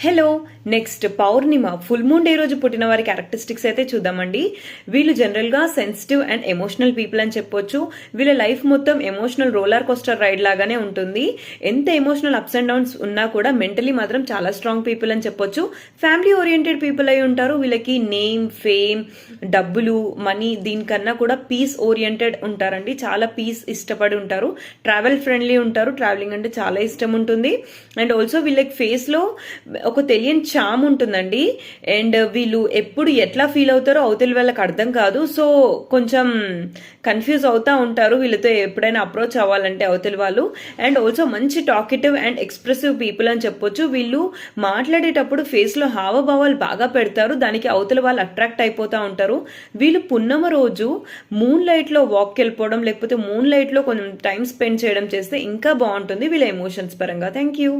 Hello, next పౌర్ణిమ full moon day రోజు పుట్టిన వారి క్యారెక్టరిస్టిక్స్ అయితే చూద్దామండి. వీళ్ళు జనరల్గా సెన్సిటివ్ అండ్ ఎమోషనల్ పీపుల్ అని చెప్పొచ్చు. వీళ్ళ లైఫ్ మొత్తం ఎమోషనల్ రోలర్ కోస్టర్ రైడ్ లాగానే ఉంటుంది. ఎంత ఎమోషనల్ అప్స్ అండ్ డౌన్స్ ఉన్నా కూడా మెంటలీ మాత్రం చాలా స్ట్రాంగ్ పీపుల్ అని చెప్పొచ్చు. ఫ్యామిలీ ఓరియంటెడ్ పీపుల్ అయి ఉంటారు. వీళ్ళకి నేమ్, ఫేమ్, డబ్బులు, మనీ దీనికన్నా కూడా పీస్ ఓరియంటెడ్ ఉంటారండి. చాలా పీస్ ఇష్టపడి ఉంటారు. ట్రావెల్ ఫ్రెండ్లీ ఉంటారు. ట్రావెలింగ్ అంటే చాలా ఇష్టం ఉంటుంది. అండ్ ఆల్సో వీళ్ళకి ఫేస్లో ఒక తెలియని చామ్ ఉంటుందండి. అండ్ వీళ్ళు ఎప్పుడు ఎట్లా ఫీల్ అవుతారో అవతలి వాళ్ళకి అర్థం కాదు. సో కొంచెం కన్ఫ్యూజ్ అవుతూ ఉంటారు వీళ్ళతో ఎప్పుడైనా అప్రోచ్ అవ్వాలంటే అవతలి వాళ్ళు. అండ్ ఆల్సో మంచి టాకిటివ్ అండ్ ఎక్స్ప్రెసివ్ పీపుల్ అని చెప్పొచ్చు. వీళ్ళు మాట్లాడేటప్పుడు ఫేస్లో హావభావాలు బాగా పెడతారు. దానికి అవతలి వాళ్ళు అట్రాక్ట్ అయిపోతూ ఉంటారు. వీళ్ళు పున్నమ రోజు మూన్ లైట్లో వాక్కి వెళ్ళిపోవడం, లేకపోతే మూన్ లైట్లో కొంచెం టైం స్పెండ్ చేయడం చేస్తే ఇంకా బాగుంటుంది వీళ్ళ ఎమోషన్స్ పరంగా. Thank you.